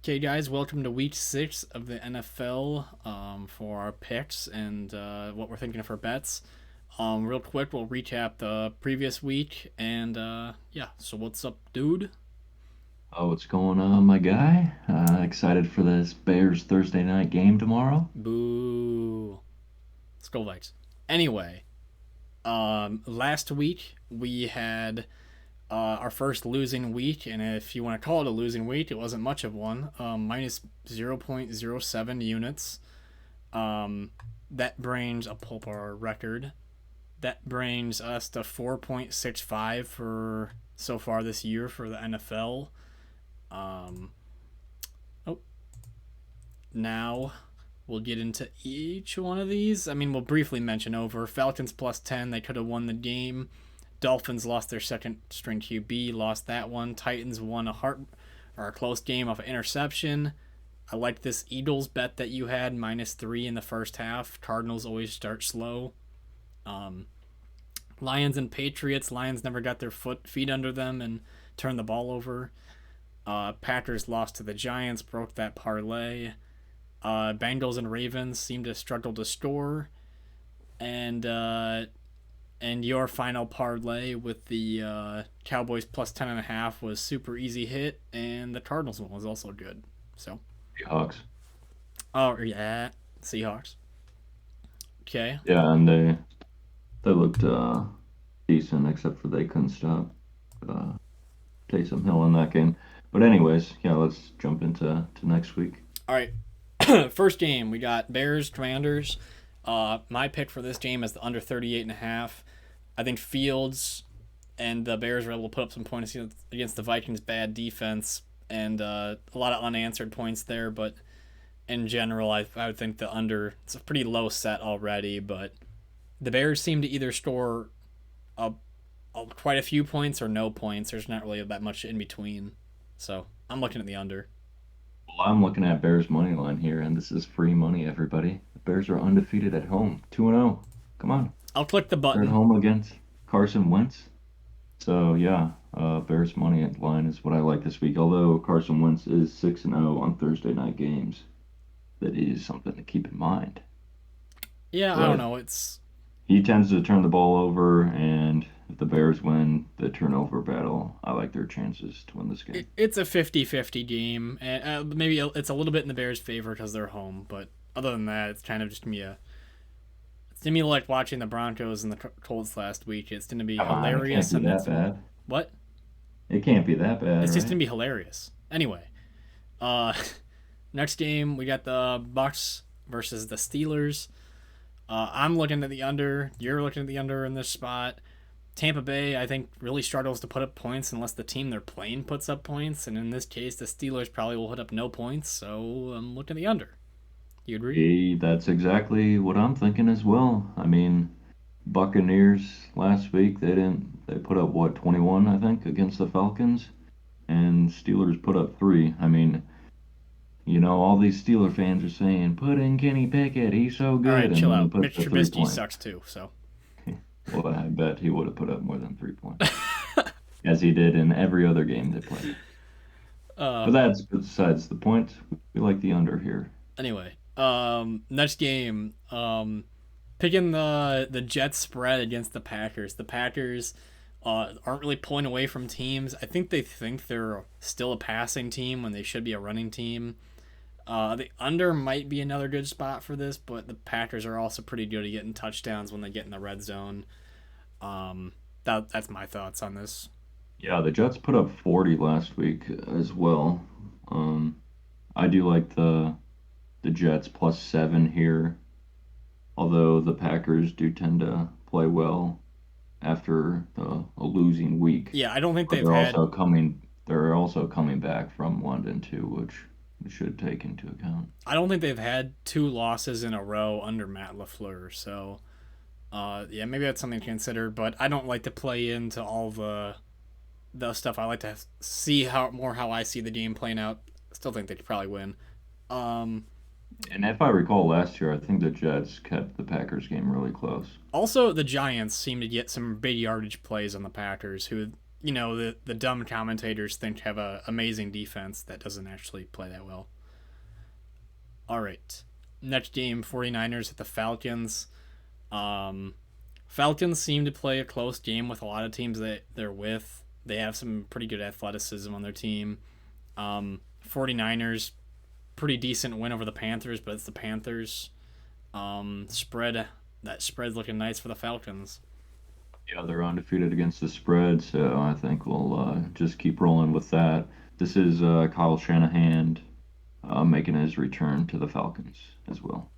Okay, guys, welcome to week 6 of the NFL for our picks and what we're thinking for bets. Real quick, we'll recap the previous week and yeah. So what's up, dude? Oh, what's going on, my guy? Excited for this Bears Thursday night game tomorrow? Boo. Let's go Vikes. Anyway, last week we had our first losing week, and if you want to call it a losing week, it wasn't much of one. Minus 0.07 units. That brings a pull up our record. That brings us to 4.65 for so far this year for the NFL. Um, oh, now we'll get into each one of these. I mean, we'll briefly mention over Falcons plus 10. They could have won the game. Dolphins lost their second string QB, lost that one. Titans won a close game off an interception. I like this Eagles bet that you had -3 in the first half. Cardinals always start slow. Um, Lions and Patriots. Lions never got their feet under them and turned the ball over. Packers lost to the Giants, broke that parlay. Bengals and Ravens seem to struggle to score, and your final parlay with the Cowboys plus 10.5 was super easy hit, and the Cardinals one was also good. So, Seahawks. oh yeah, Seahawks. Okay, Yeah, and they looked decent, except for they couldn't stop uh, Taysom Hill in that game. But anyways, yeah, let's jump into next week. all right. First game we got Bears Commanders. My pick for this game is the under 38.5. I think Fields and the Bears were able to put up some points against the Vikings' bad defense, and a lot of unanswered points there. But in general, I would think the under. It's a pretty low set already, but the Bears seem to either score a, quite a few points or no points. There's not really that much in between, so I'm looking at the under. Well, I'm looking at Bears money line here, and this is free money, everybody. The Bears are undefeated at home, 2-0. Come on, I'll click the they're at button. home against Carson Wentz. So yeah, Bears money line is what I like this week. Although Carson Wentz is 6-0 on Thursday night games, that is something to keep in mind. Yeah, I don't But know. It's he tends to turn the ball over, and if the Bears win the turnover battle, I like their chances to win this game. it's a 50-50 game, and maybe it's a little bit in the Bears' favor because they're home. But other than that, it's kind of just gonna be a. It's gonna be like watching the Broncos and the Colts last week. It's gonna be Come on, it can't hilarious, be and that it's bad. what? It can't be that bad, It's just right? gonna be hilarious. Anyway, uh, next game we got the Bucks versus the Steelers. I'm looking at the under. You're looking at the under in this spot. Tampa Bay, I think, really struggles to put up points unless the team they're playing puts up points. And in this case, the Steelers probably will put up no points. So I'm looking at the under. You agree? That's exactly what I'm thinking as well. I mean, Buccaneers last week, they put up what, 21, I think, against the Falcons, and Steelers put up 3. I mean, all these Steeler fans are saying, put in Kenny Pickett, he's so All good, right, and chill then he out. puts Mitch the three Trubisky point. sucks too. So Well, I bet he would have put up more than 3 points, as he did in every other game they played. uh, But that's besides the point. We like the under here. anyway, next game, picking the Jets spread against the Packers. The Packers aren't really pulling away from teams. I think they think they're still a passing team when they should be a running team. The under might be another good spot for this, but the Packers are also pretty good at getting touchdowns when they get in the red zone. That's my thoughts on this. Yeah, the Jets put up 40 last week as well. Um, I do like the Jets +7 here, although the Packers do tend to play well after a losing week. Yeah, I don't think But they've had. they're also coming back from London too, which we should take into account. I don't think they've had two losses in a row under Matt Lafleur. So, yeah, maybe that's something to consider. But I don't like to play into all the stuff. I like to see how I see the game playing out. Still think they could probably win. Um, And if I recall last year, I think the Jets kept the Packers game really close. Also, the Giants seem to get some big yardage plays on the Packers, who the dumb commentators think have a amazing defense that doesn't actually play that well. All right. Next game, 49ers at the Falcons. Um, Falcons seem to play a close game with a lot of teams that they're with. They have some pretty good athleticism on their team. 49ers, pretty decent win over the Panthers, but it's the Panthers. That spread's looking nice for the Falcons. Yeah, they're undefeated against the spread, so I think we'll just keep rolling with that. This is Kyle Shanahan making his return to the Falcons as well.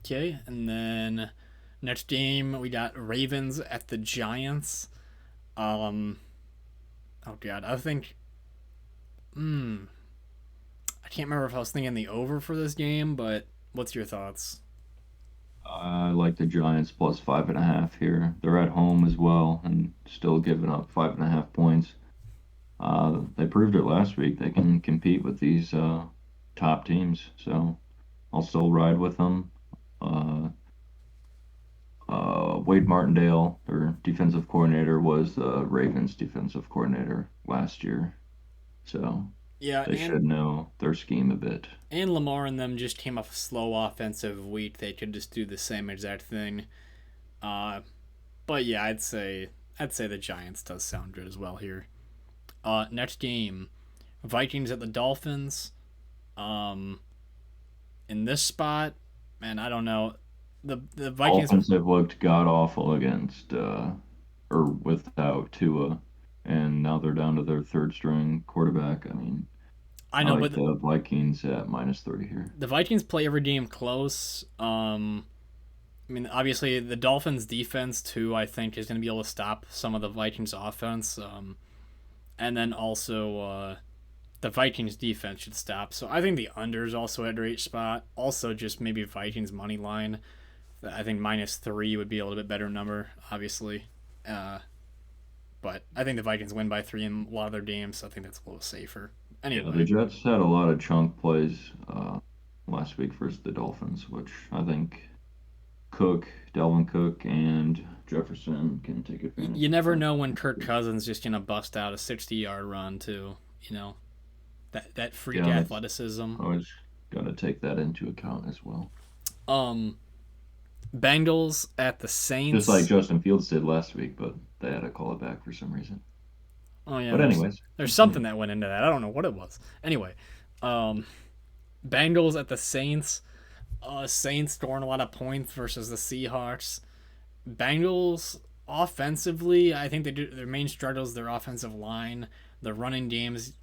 Okay, and then next game we got Ravens at the Giants. Um, oh god, I think. I can't remember if I was thinking the over for this game, but what's your thoughts? I like the Giants plus 5.5 here. They're at home as well and still giving up 5.5 points. They proved it last week. They can compete with these top teams, so I'll still ride with them. Uh, Wade Martindale, their defensive coordinator, was the Ravens defensive coordinator last year, so Yeah, they should know their scheme a bit. and Lamar and them just came off a slow offensive week. They could just do the same exact thing. Uh, but yeah, I'd say the Giants does sound good as well here. Next game, Vikings at the Dolphins. Um, in this spot, man, I don't know. The Vikings. Dolphins have looked god awful against or without Tua, and now they're down to their third string quarterback. I mean, I I know, like but the Vikings at -30 here. the Vikings play every game close. I mean, obviously the Dolphins' defense too. I think is going to be able to stop some of the Vikings' offense. And then also the Vikings' defense should stop. So I think the under is also a great spot. Also, just maybe Vikings money line. I think -3 would be a little bit better number, obviously. Uh, but I think the Vikings win by 3 in a lot of their games. So I think that's a little safer. Yeah, the Anyway, Jets had a lot of chunk plays last week versus the Dolphins, which I think Dalvin Cook, and Jefferson can take advantage you of never that. know when Kirk Cousins just gonna bust out a 60-yard run too. You know that freak Yeah, that's athleticism. always got to take that into account as well. Um, Bengals at the Just like Saints. Justin Fields did last week, but they had to call it back for some reason. Oh yeah, But anyways, there's continue. something that went into that. I don't know what it was. Anyway, um, Bengals at the Saints. Saints scoring a lot of points versus the Seahawks. Bengals offensively, I think their main struggle is their offensive line. The running game's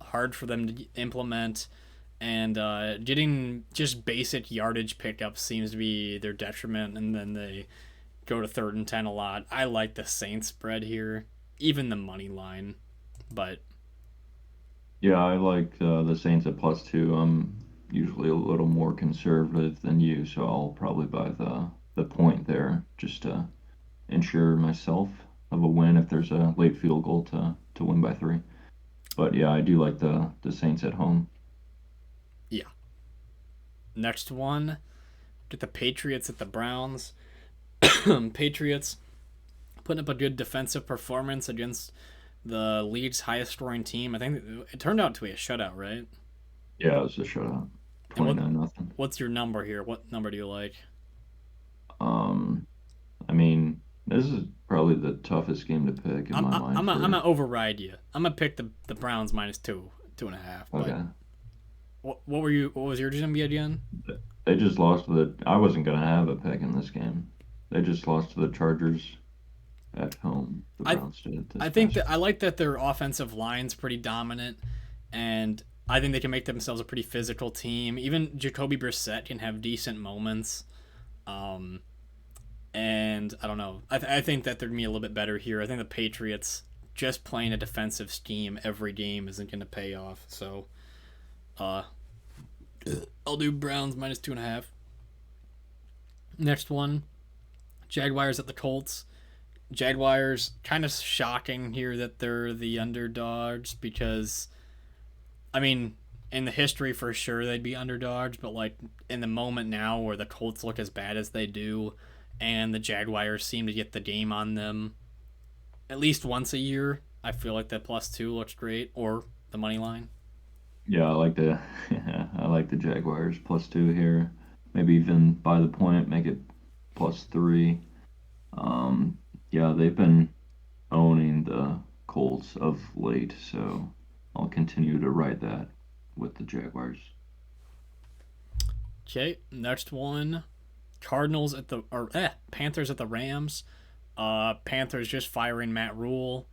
hard for them to implement, and getting just basic yardage pickups seems to be their detriment. And then they go to 3rd and 10 a lot. I like the Saints spread here, even the money line, but Yeah, I like the Saints at +2. I'm usually a little more conservative than you, so I'll probably buy the point there just to ensure myself of a win if there's a late field goal to win by 3. But yeah, I do like the Saints at home. yeah. Next one, get the Patriots at the Browns. Patriots putting up a good defensive performance against the league's highest scoring team. I think it turned out to be a shutout, right? Yeah, it was a shutout, And 29-0. what's your number here? What number do you like? Um, I mean, this is probably the toughest game to pick in I'm my I- mind I'm I'm for. gonna override you. I'm gonna pick the Browns -2, 2.5. But Okay, what was your gonna be again? they just lost to the. I wasn't gonna have a pick in this game. They just lost to the Chargers at home. The I Browns did this I think past that week. I like that their offensive line's pretty dominant, and I think they can make themselves a pretty physical team. Even Jacoby Brissett can have decent moments. Um, and I don't know. I think that they're gonna be a little bit better here. I think the Patriots just playing a defensive scheme every game isn't gonna pay off. So, uh, I'll do Browns -2.5. Next one, Jaguars at the Colts. Jaguars kind of shocking here that they're the underdogs because I mean in the history for sure they'd be underdogs, but like in the moment now where the Colts look as bad as they do and the Jaguars seem to get the game on them, at least once a year. I feel like that +2 looks great, or the money line. Yeah, I like the I like the Jaguars +2 here. Maybe even by the point, make it +3. Um, yeah, they've been owning the Colts of late, so I'll continue to ride that with the Jaguars. Okay, next one. Cardinals at the or Panthers at the Rams. Panthers just firing Matt Rule.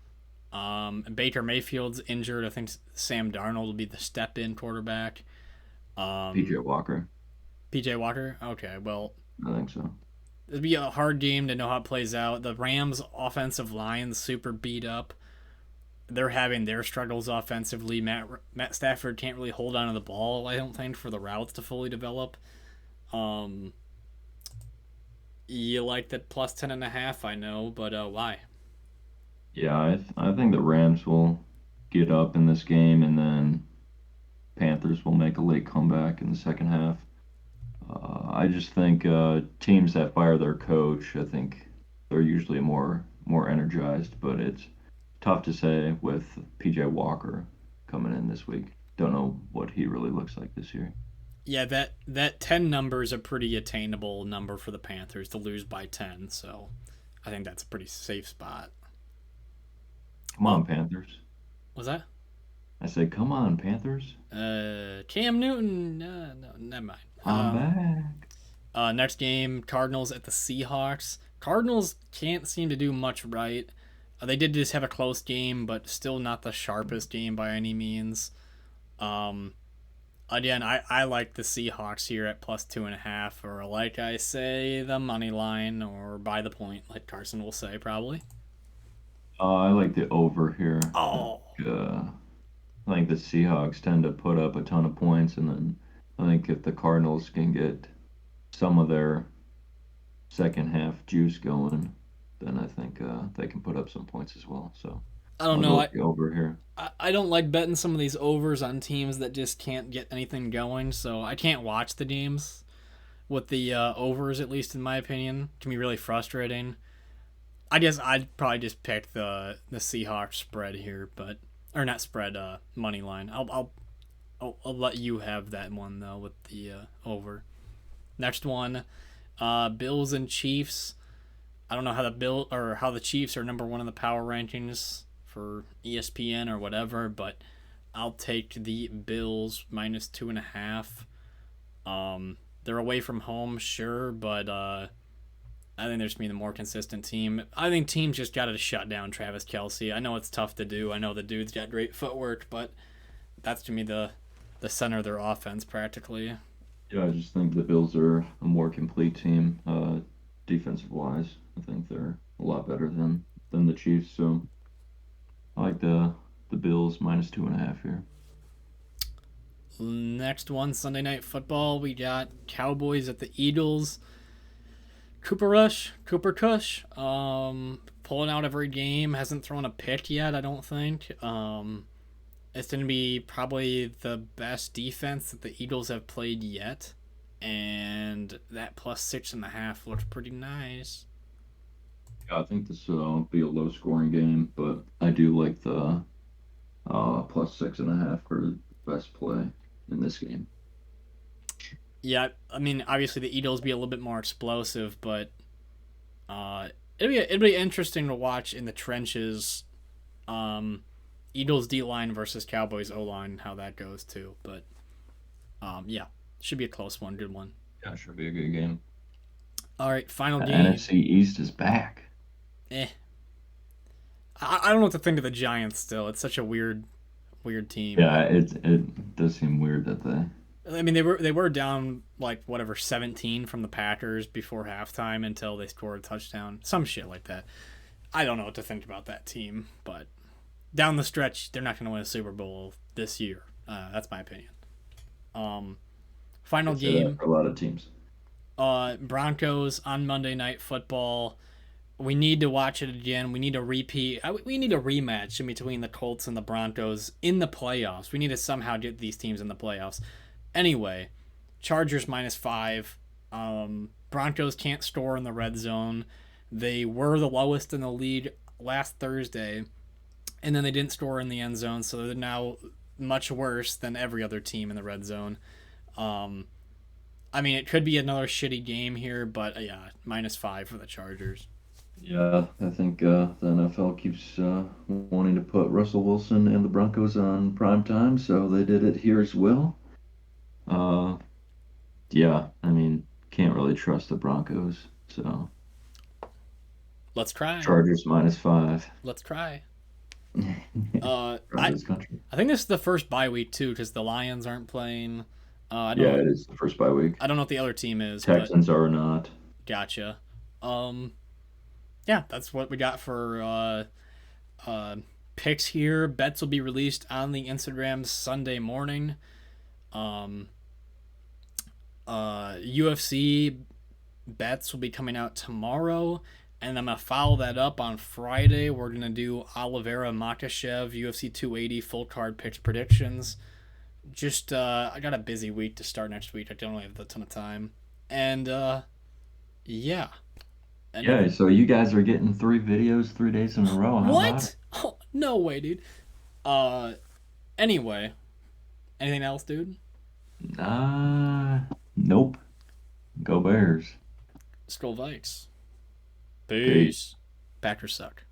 Baker Mayfield's injured. I think Sam Darnold will be the step-in quarterback. PJ Um, Walker, PJ Walker. Okay, well, I think so. it'll be a hard game to know how it plays out. The Rams' offensive line's super beat up. They're having their struggles offensively. Matt Stafford can't really hold on to the ball, I don't think, for the routes to fully develop. Um, you like that +10.5, I know, but why? Yeah, I think the Rams will get up in this game, and then Panthers will make a late comeback in the second half. I just think teams that fire their coach, I think they're usually more energized, but it's tough to say with PJ Walker coming in this week. Don't know what he really looks like this year. Yeah, that 10 number is a pretty attainable number for the Panthers to lose by 10, so I think that's a pretty safe spot. Come Oh, on, Panthers. was that? I say, come on, Panthers. Cam Newton. No, never mind. I'm back. Next game, Cardinals at the Seahawks. Cardinals can't seem to do much right. They did just have a close game, but still not the sharpest game by any means. Um, Again, I like the Seahawks here at +2.5, or like I say, the money line, or by the point, like Carson will say, probably. I like the over here. Oh, I think the Seahawks tend to put up a ton of points, and then I think if the Cardinals can get some of their second half juice going, then I think they can put up some points as well. So I don't I'll know. go I, with the over here. I don't like betting some of these overs on teams that just can't get anything going, so I can't watch the games with the overs, at least in my opinion. It can be really frustrating. I guess I'd probably just pick the Seahawks spread here, but or not spread, money line. I'll let you have that one though with the over. Next one, Bills and Chiefs. I don't know how the Chiefs are number one in the power rankings for ESPN or whatever, but I'll take the Bills -2.5. They're away from home, sure, but I think there's gonna be the more consistent team. I think teams just got to shut down Travis Kelsey. I know it's tough to do. I know the dude's got great footwork, but that's to me the center of their offense practically. Yeah, I just think the Bills are a more complete team, defensive wise. I think they're a lot better than the Chiefs. So I like the Bills -2.5 here. Next one, Sunday Night Football. We got Cowboys at the Eagles. Cooper Cush, pulling out every game. Hasn't thrown a pick yet, I don't think. It's going to be probably the best defense that the Eagles have played yet. And that +6.5 looks pretty nice. Yeah, I think this will be a low scoring game, but I do like the +6.5 for best play in this game. Yeah, I mean, obviously the Eagles be a little bit more explosive, but it'll be interesting to watch in the trenches. Eagles D line versus Cowboys O line, how that goes too. But yeah, should be a close one, good one. Yeah, should be a good game. All right, final The game. NFC East is back. Eh, I don't know what to think of the Giants. Still, it's such a weird team. Yeah, it does seem weird that they. I mean, they were down like whatever 17 from the Packers before halftime until they scored a touchdown, some shit like that. I don't know what to think about that team, but down the stretch, they're not going to win a Super Bowl this year. That's my opinion. Final I'd say that game, for a lot of teams. Broncos on Monday Night Football. We need to watch it again. We need a repeat. We need a rematch in between the Colts and the Broncos in the playoffs. We need to somehow get these teams in the playoffs. Anyway, Chargers -5. Broncos can't score in the red zone. They were the lowest in the league last Thursday, and then they didn't score in the end zone, so they're now much worse than every other team in the red zone. Um, I mean, it could be another shitty game here, but yeah, -5 for the Chargers. Yeah, I think the NFL keeps wanting to put Russell Wilson and the Broncos on prime time, so they did it here as well. Uh, yeah, I mean, can't really trust the Broncos, so Let's cry. Chargers -5. Let's cry. Across I this country. I think this is the first bye week too, because the Lions aren't playing. I don't Yeah, know. it is the first bye week. I don't know what the other team is, but Texans are not. gotcha. Um, yeah, that's what we got for uh, picks here. Bets will be released on the Instagram Sunday morning. Um, UFC bets will be coming out tomorrow, and I'm gonna follow that up on Friday. We're gonna do Oliveira Makhachev UFC 280 full card picks predictions. Just I got a busy week to start next week. I don't really have a ton of time, and yeah. And Yeah, so you guys are getting 3 videos 3 days in a row. How about it? what? Oh, no way, dude. Uh, anyway, anything else, dude? Nope. Go Bears. Skull Vikes. Peace. Peace. Packers suck.